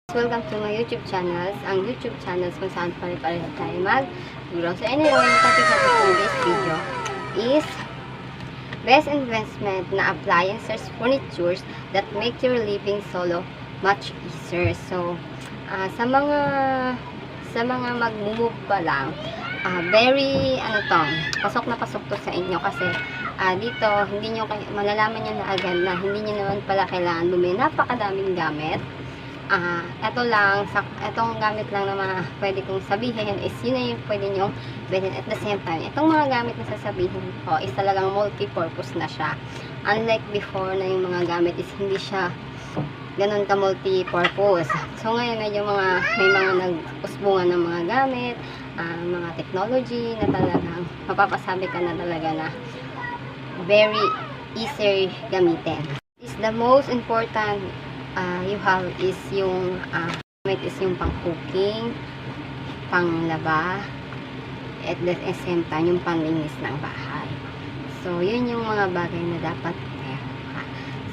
Welcome to my YouTube channels. Ang YouTube channels kung saan pare-pareho tayo mag-grow. So anyway, yung topic natin for this video is best investment na appliances, furnitures that make your living solo much easier. So, sa mga mag-move pa lang, pasok na pasok to sa inyo kasi dito, malalaman nyo na agad na hindi nyo naman pala kailangan bumili. Napakadaming gamit. Itong gamit lang na mga pwede kong sabihin is yun na yung pwede nyong bilhin. At the same time, itong mga gamit na sasabihin ko is talagang multi-purpose na siya. Unlike before na yung mga gamit is hindi siya ganun ka multi-purpose. So ngayon medyo may mga nag-usbungan ng mga gamit, mga technology na talagang mapapasabi ka na talaga na very easy gamitin. Is the most important you have is yung gamit is yung pang-cooking, pang-laba, at the same time yung panlinis ng bahay. So yun yung mga bagay na dapat meron ka.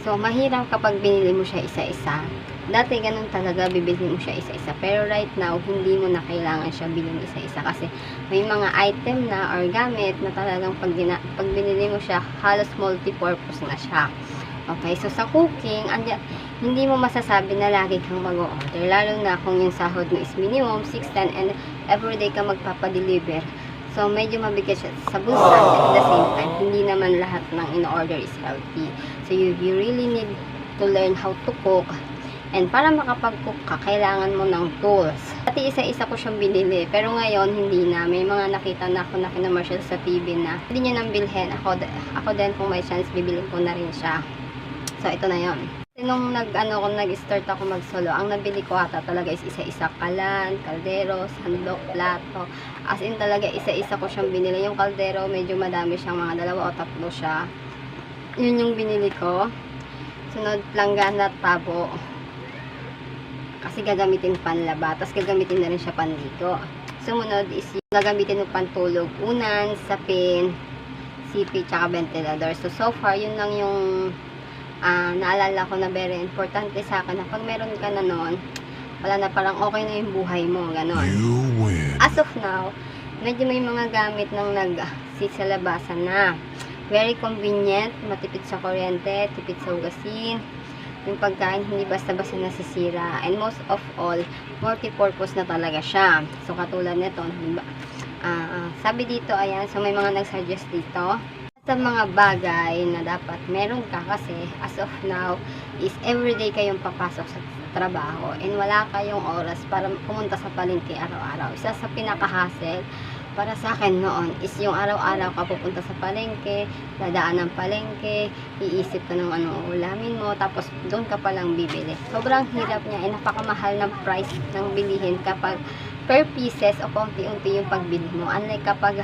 So mahirap kapag binili mo siya isa-isa. Dati ganun talaga, bibili mo siya isa-isa. Pero right now, hindi mo na kailangan siya bilhin isa-isa kasi may mga item na or gamit na talagang pag binili mo siya, halos multi-purpose na siya. Okay, so sa cooking, hindi mo masasabi na lagi kang mag-order. Lalo na kung yung sahod mo is minimum 6-10 and everyday ka magpapadeliver. So, medyo mabigat siya sa bulsa at the same time, hindi naman lahat ng in-order is healthy. So, you really need to learn how to cook. And para makapag-cook ka, kailangan mo ng tools. Dati isa-isa ko siyang binili, pero ngayon hindi na. May mga nakita na ako na kinamarshal sa TV na hindi niya nang bilhin. Ako din kung may chance, bibilin ko na rin siya. So, ito na yon. Nung nag-start ako mag-solo, ang nabili ko ata talaga is isa-isa kalan, kaldero, sandok, plato. As in talaga, isa-isa ko siyang binili. Yung kaldero, medyo madami siyang mga 2 o 3 siya. Yun yung binili ko. Sunod, langgan at tabo. Kasi gagamitin panlaba, tapos gagamitin na rin siya panligo. Sumunod is yung gagamitin mo pantulog, unan, sapin, sipi, tsaka ventilador. So far, yun lang yung naalala ko na very importante sa akin na pag meron ka na noon, wala na, parang okay na yung buhay mo, ganon. As of now, medyo may mga gamit ng sa labasan na. Very convenient, matipid sa kuryente, tipid sa hugasin, yung pagkain hindi basta-basta nasisira, and most of all, multi-purpose na talaga siya. So, katulad nito, sabi dito, ayan, so may mga nag-suggest dito sa mga bagay na dapat meron ka kasi as of now is everyday kayong papasok sa trabaho and wala kayong oras para pumunta sa palengke araw-araw. Isa sa pinaka-hassle para sa akin noon is yung araw-araw ka pupunta sa palengke, dadaan ng palengke, iisip ka ng anong ulamin mo, tapos doon ka palang bibili. Sobrang hirap niya, napakamahal ng price ng bilihin kapag per pieces o konti-unti yung pagbili mo. Unlike kapag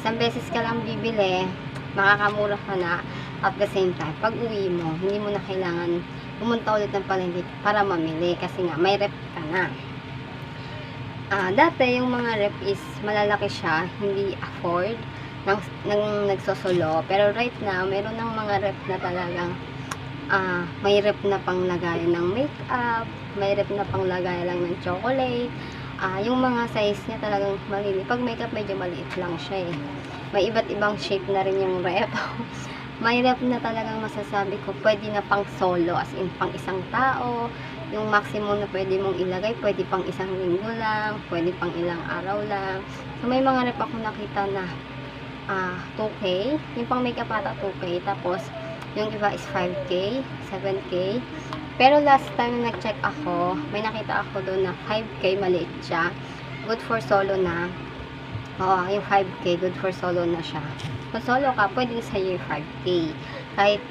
isang beses ka lang bibili, makakamura ka na at the same time, pag uwi mo, hindi mo na kailangan pumunta ulit ng palengke para mamili kasi nga may rep ka na. Dati yung mga rep is malalaki siya, hindi afford ng nagsosolo, pero right now meron ng mga rep na talagang may rep na panglagayan ng makeup, may rep na panglagayan lang ng chocolate. Yung mga size niya talagang maliliit. Pag makeup medyo maliit lang siya eh. May iba't ibang shape na rin yung rep. May rep na talagang masasabi ko pwede na pang solo, as in pang isang tao. Yung maximum na pwede mong ilagay, pwede pang isang linggo lang, pwede pang ilang araw lang. So may mga rep ako nakita na 2K, yung pang makeup ata 2K, tapos yung iba is 5K, 7K. Pero last time nag-check ako, may nakita ako doon na 5K, maliit siya. Good for solo na. Oo, yung 5K, good for solo na siya. Kung solo ka, pwede sa'yo yung 5K.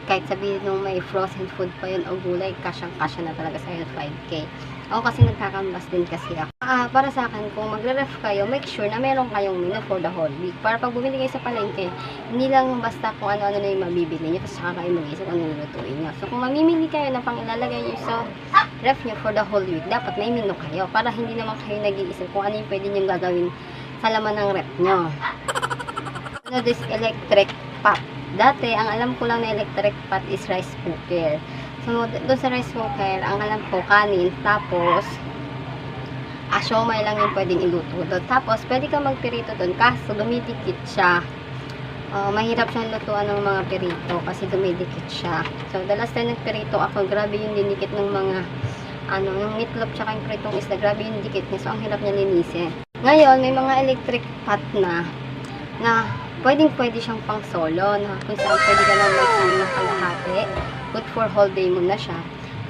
Kahit sabihin nung may frozen food pa yun o gulay, kasyang-kasya na talaga sa'yo yung 5K. Ako kasi nagkakambas din kasi ako. Para sa akin, kung magre-ref kayo, make sure na meron kayong menu for the whole week. Para pag bumili kayo sa palengke, hindi lang basta kung ano-ano na yung mabibili nyo, tapos saka kayo mag-isip kung ano lulutuin nyo. So, kung mamimili kayo na pang ilalagay nyo sa ref nyo for the whole week, dapat may menu kayo. Para hindi naman kayo nag-iisip kung ano yung pwede nyo gagawin sa laman ng ref nyo. Ano this electric pot? Dati, ang alam ko lang na electric pot is rice cooker. So, doon sa rice cooker, ang alam ko, kanin, tapos, siomay lang yung pwedeng iluto doon. Tapos, pwede ka magpirito doon, kaso dumidikit siya. Mahirap siyang lutuan ng mga pirito kasi dumidikit siya. So, the last time nagpirito ako, grabe yung dinikit ng mga, yung meatloaf tsaka yung pritong isda, grabe yung dikit niya. So, ang hirap niya linisin. Ngayon, may mga electric pot na pwede siyang pang solo, na kung saan pwede ka lang mag-solo ng kalahati. Good for whole day mo na siya.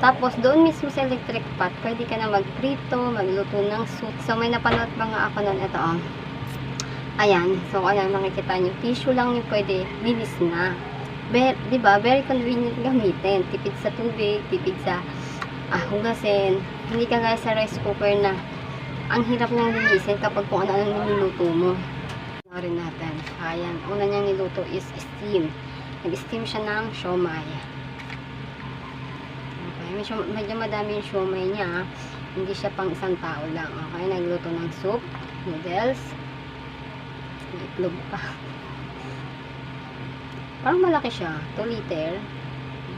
Tapos, doon mismo sa electric pot, pwede ka na magprito, magluto ng soup. So, may napanood pa nga ako nun, ito ayan, so ayan, makikita niyo, tissue lang yung pwede, linis na. Diba, very convenient gamitin. Tipid sa tubig, tipid sa hugasin. Hindi ka gaya sa rice cooker na ang hirap niyang linisin kapag kung ano-ano niluluto mo. Rin natin. Ayan, una niyang niluto is steam. Nag-steam siya ng siomay. Okay, medyo madami yung siomay niya. Hindi siya pang isang tao lang. Okay, nagluto ng soup, noodles, itlog pa. Parang malaki siya. 2 liter.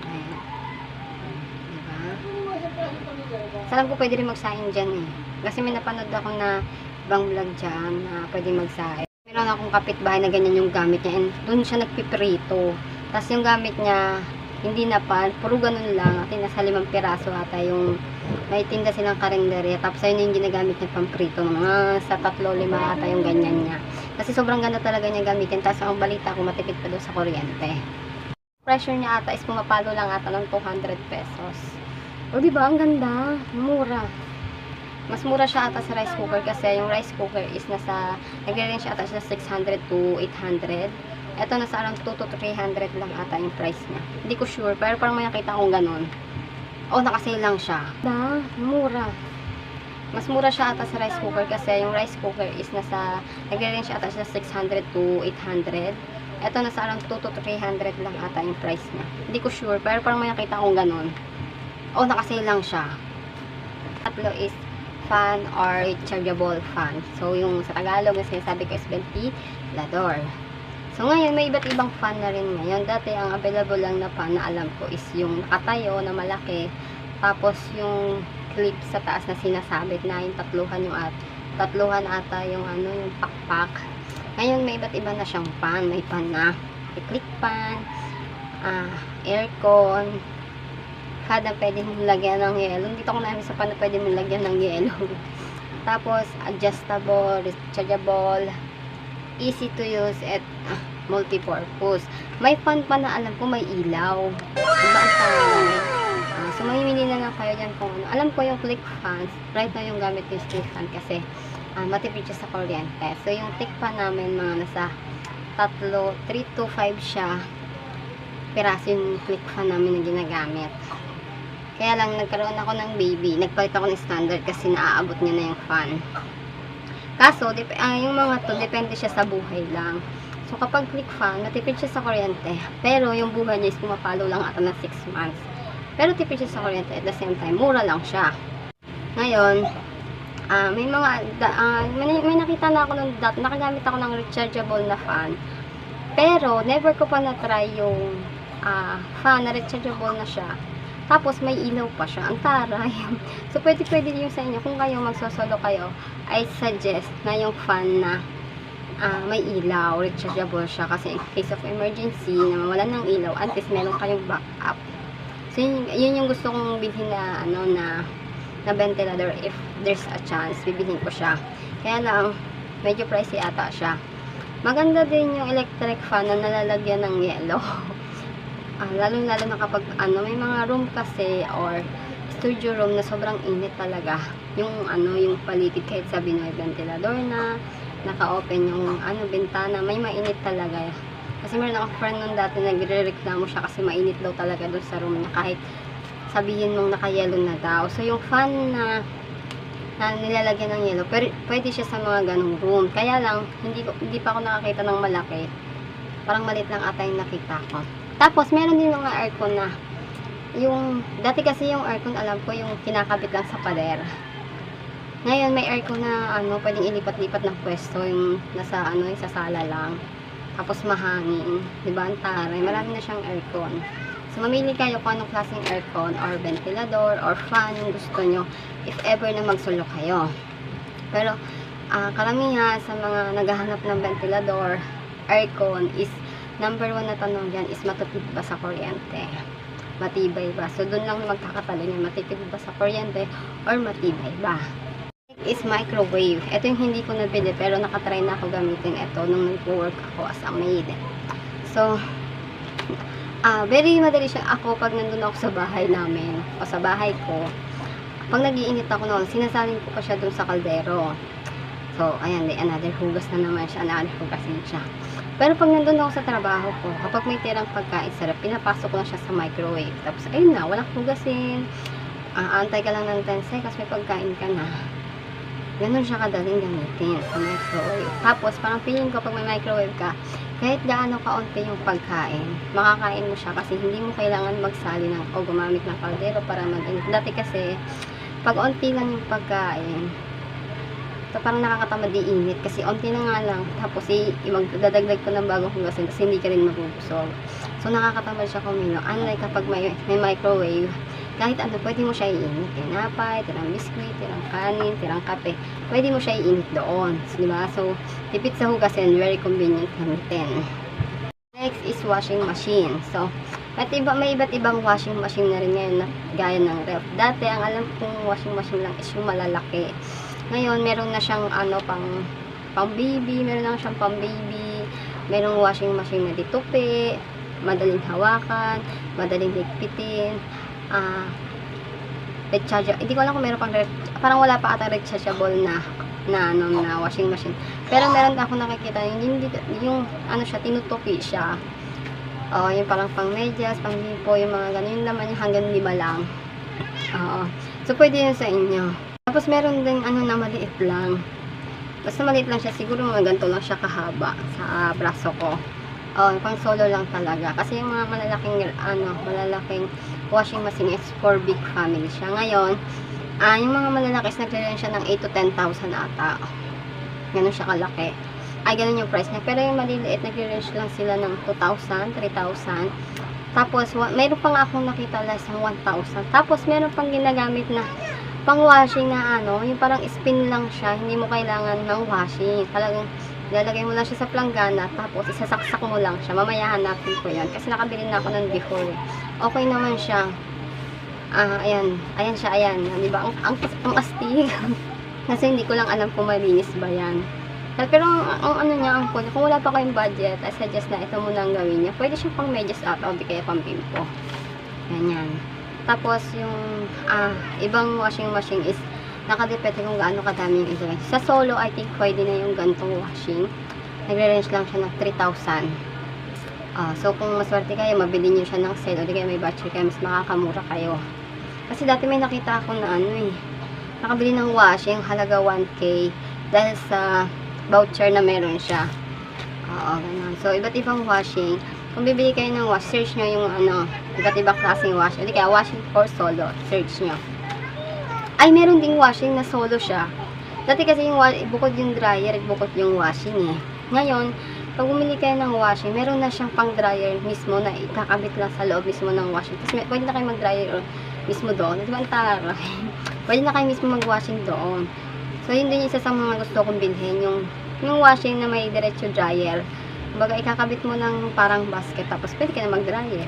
Ayan. Diba? Salam ko pwede rin magsaing dyan eh. Kasi may napanood ako na ibang vlog dyan na pwede magsaing. Meron akong kapitbahay na ganyan yung gamit niya. And doon siya nagpiprito. Tapos yung gamit niya, hindi na pan. Puro ganun lang. At nasa 5 piraso ata yung may tinda silang karinderya. Tapos ayun yung ginagamit niya pamprito. Mga sa 3-5 ata yung ganyan niya. Kasi sobrang ganda talaga niya gamitin. Tapos ang balita ko, matipid pa doon sa kuryente. Pressure niya ata is pumapalo lang ata ng 200 pesos. O diba, ang ganda. Mura. Mas mura siya ata sa rice cooker kasi yung rice cooker is nagre-range ata siya 600 to 800. Ito nasa around 2 to 300 lang ata yung price niya. Hindi ko sure, pero parang may nakita akong ganun. Nakasale lang siya. Mura. Mas mura siya ata sa rice cooker kasi yung rice cooker is nagre-range ata siya 600 to 800. Ito nasa around 2 to 300 lang ata yung price niya. Hindi ko sure, pero parang may nakita akong ganun. Nakasale lang siya. Tatlo is fan or rechargeable fan. So, yung sa Tagalog na sinasabi ko is ventilador. So, ngayon, may iba't ibang fan na rin ngayon. Dati, ang available lang na fan na alam ko is yung nakatayo na malaki. Tapos, yung clip sa taas na sinasabit na yung tatluhan ata yung yung pakpak. Ngayon, may iba't iba na siyang fan. May fan na click fan, aircon, kada pwede mong lagyan ng yelo. Dito ko namin sa pan na pwede mong lagyan ng yelo. Tapos, adjustable, rechargeable, easy to use, at multi-purpose. May fan pa na alam ko may ilaw. Diba ang tawag? So, mamimili na lang kayo dyan kung ano. Alam ko yung click fans. Right now yung gamit ko yung click fan kasi matipid siya sa kuryente. So, yung click fan namin mga nasa 3 to 5 siya. Piraso yung click fan namin na ginagamit. Kaya lang, nagkaroon ako ng baby. Nagpalit ako ng standard kasi naaabot niya na yung fan. Kaso, yung mga to, depende siya sa buhay lang. So, kapag click fan, natipid siya sa kuryente. Pero, yung buhay niya is pumapalo lang ata ng 6 months. Pero, tipid siya sa kuryente. At the same time, mura lang siya. Ngayon, may nakita na ako nakagamit ako ng rechargeable na fan. Pero, never ko pa na-try yung fan na rechargeable na siya. Tapos, may ilaw pa siya. Ang taray. So, pwede yung sa inyo. Kung kayo magsosolo kayo, I suggest na yung fan na may ilaw, rechargeable siya. Kasi in case of emergency, na mawalan ng ilaw, at least meron kayong backup. So, yun yung gusto kong bilhin na, na ventilador. If there's a chance, bibilhin ko siya. Kaya lang, medyo pricey ata siya. Maganda din yung electric fan na nalalagyan ng yelo. Lalo-lalo na kapag may mga room kasi or studio room na sobrang init talaga. Yung paligid kahit sabi ng ventilador na naka-open yung bintana, may mainit talaga. Kasi meron akong friend nun dati nagre-reklamo siya kasi mainit daw talaga doon sa room niya kahit sabihin mong naka-yelo na daw. So yung fan na nilalagyan ng yelo, pwede siya sa mga ganung room. Kaya lang, hindi pa ako nakakita ng malaki. Parang maliit lang ata yung nakita ko. Tapos, meron din mga aircon na dati kasi yung aircon, alam ko, yung kinakabit lang sa pader. Ngayon, may aircon na, pwedeng ilipat-lipat ng pwesto, yung nasa, sa sala lang. Tapos, mahangin. Diba, ang taray. Marami na siyang aircon. So, mamili kayo kung anong klaseng aircon or ventilador or fan yung gusto nyo if ever na magsulo kayo. Pero, karamihan sa mga naghahanap ng ventilador, aircon is number 1 na tanong dyan is matipid ba sa kuryente? Matibay ba? So, dun lang magkakatalo niya, matipid ba sa kuryente or matibay ba? Is microwave. Ito yung hindi ko nabili pero nakatry na ako gamitin ito nung nag-work ako as a maid. So, very madali siya ako pag nandun ako sa bahay namin o sa bahay ko. Pag nag-iinit ako noon, sinasalin ko pa siya dun sa kaldero. So, ayan, another hugas na naman siya, another hugasin siya. Pero pag nandun ako sa trabaho ko, kapag may tirang pagkain sarap, pinapasok ko lang siya sa microwave. Tapos, ayun na, walang hugasin. Antay ka lang ng 10 seconds, may pagkain ka na. Ganun siya kadaling gamitin sa microwave. Tapos, parang feeling ko pag may microwave ka, kahit gaano kaunti yung pagkain, makakain mo siya kasi hindi mo kailangan magsali o gumamit ng kaldero para mag-init. Dati kasi, pag unti lang yung pagkain, so, parang nakakatamad i-init kasi onti na nga lang. Tapos, magdadagdag ko ng bagong hugasin kasi hindi ka rin mabubusog. So, nakakatamad siya kumino. Unlike kapag may microwave, kahit ano, pwede mo siya i-init. Tinapay, tirang biskuit, tirang kanin, tirang kape. Pwede mo siya i-init doon. So, diba? So, tipid sa hugasin, very convenient gamitin. Next is washing machine. So, may iba't ibang washing machine na rin ngayon na gaya ng ref. Dati, ang alam kong washing machine lang is yung malalaki. Ngayon, meron na siyang pang baby, meron na siyang pang baby, merong washing machine na ditupi, madaling hawakan, madaling ligpitin, rechargeable. Hindi ko alam kung meron pang parang wala pa ata rechargeable na washing machine. Pero meron ako nakikita yung siya, tinutupi siya. Yung parang pang medyas, pang lipo, yung mga ganun, yung laman yung hanggang 5 lang. So, pwede yun sa inyo. Tapos, meron din na maliit lang. Basta maliit lang siya. Siguro mga ganito lang siya kahaba sa braso ko. Pang solo lang talaga. Kasi yung mga malalaking washing machine is for big family siya. Ngayon, yung mga malalaki is nagre-range siya ng 8 to 10,000 ata. Ganun siya kalaki. Ay, ganun yung price niya. Pero yung maliliit, nagre-range lang sila ng 2,000, 3,000. Tapos, mayroon pa nga akong nakita less ng 1,000. Tapos, meron pang ginagamit na pang washing na yung parang spin lang siya, hindi mo kailangan ng washing. Talagang ilalagay mo lang siya sa planggana, tapos isasaksak mo lang siya. Mamaya hanapin ko yan kasi nakabili na ako ng before. Okay naman siya. Ayan siya, di ba? Ang astig. Kasi hindi ko lang alam kung malinis ba yan. Pero ang kung wala pa kayong budget, I suggest na ito muna ang gawin niya. Pwede siya pang medyas at o di kaya pang pimpo. Ganyan. Tapos, yung ibang washing machine is nakadepende kung gaano kadami yung ilagay. Sa solo, I think pwede na yung gantong washing. Nagre-range lang siya ng 3,000. So, kung maswerte kayo, mabili nyo siya ng sale o di kayo may battery kayo, mas makakamura kayo. Kasi dati may nakita ako na nakabili ng washing, halaga 1K dahil sa voucher na meron siya. Ganun. So, iba't ibang washing. Kung bibili kayo ng wash, search nyo yung iba't ibang klaseng wash. Hindi kaya washing for solo, search nyo. Ay, meron ding washing na solo siya. Dati kasi bukod yung dryer, bukod yung washing Ngayon, pag bumili kayo ng washing, meron na siyang pang dryer mismo na ikakabit lang sa loob mismo ng washing. Tapos pwede na kayo mag-dryer mismo doon. Di ba ang tara? Pwede na kayo mismo mag-washing doon. So, yun din isa sa mga gusto kong bilhin. Yung washing na may diretso dryer. Kumbaga, ikakabit mo ng parang basket, tapos pwede ka na mag-dryer.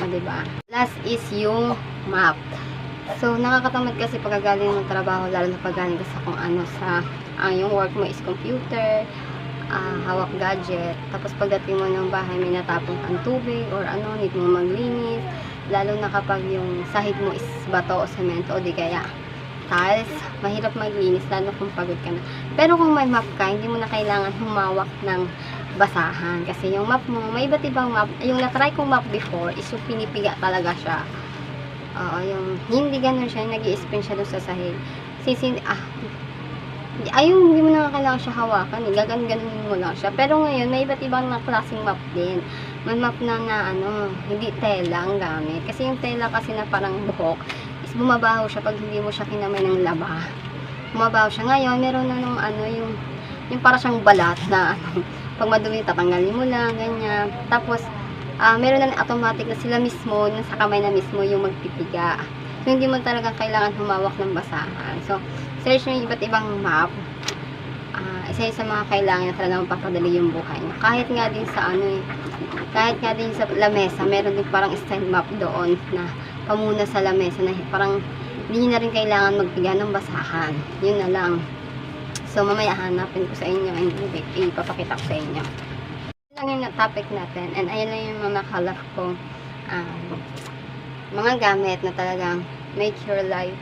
Diba? Last is yung map. So, nakakatamad kasi pagkagaling ng trabaho, lalo na paggaling ka sa yung work mo is computer, hawak gadget, tapos pagdating mo ng bahay, may natapong kang tubig, or need mo maglinis, lalo na kapag yung sahig mo is bato o semento, o di kaya tiles, mahirap maglinis, lalo kung pagod ka na. Pero kung may map ka, hindi mo na kailangan humawak ng basahan. Kasi yung map mo, may iba't ibang map. Yung na-try kong map before, is yung pinipiga talaga siya. Yung hindi ganun siya, nag-i-spin siya dun sa sahig. Hindi mo na kailangan siya hawakan. Gagan-ganunin mo lang siya. Pero ngayon, may iba't ibang klaseng map din. May map na hindi tela ang gamit. Kasi yung tela kasi na parang buhok, is bumabaho siya pag hindi mo siya kinamay ng laba. Bumabaho siya. Ngayon, meron na yung para siyang balat na pag madumi, tatanggalin mo lang, ganyan. Tapos, meron na automatic na sila mismo, nasa kamay na mismo yung magpipiga. So, hindi mo talaga kailangan humawak ng basahan. So, search nyo yung iba't ibang map. Isa yun sa mga kailangan na talagang papadali yung buhay nyo. Kahit nga din sa kahit nga din sa lamesa, meron din parang stand map doon na pamuna sa lamesa na parang hindi na rin kailangan magpiga ng basahan. Yun na lang. So, mamaya hanapin ko sa inyo and ipapakita ko sa inyo. Yun lang yung topic natin. And ayun lang yung mga nakalap ko. Mga gamit na talagang make your life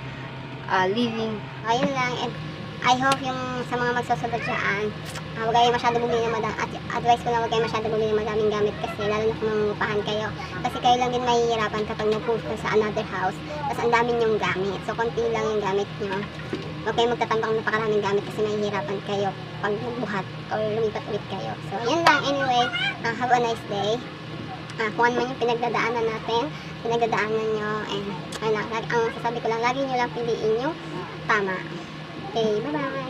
living. Ayun lang. And I hope yung sa mga magsasunod dyan, huwag kayo masyado bumili ng advice ko na huwag kayo masyado bumili ng madaming gamit kasi lalo na kung mangungupahan kayo. Kasi kayo lang din mahihirapan kapag nag-post sa another house, tapos ang dami nyong gamit. So, konti lang yung gamit nyo. Huwag kayo magtatambang napakaraming gamit kasi mahihirapan kayo pag magbuhat or lumipat ulit kayo. So, yun lang. Anyway, have a nice day. Kung ano man yung pinagdadaanan natin, pinagdadaanan nyo, and ayun lang, ang sasabi ko lang, lagi nyo lang piliin yung tama. Okay, bye-bye!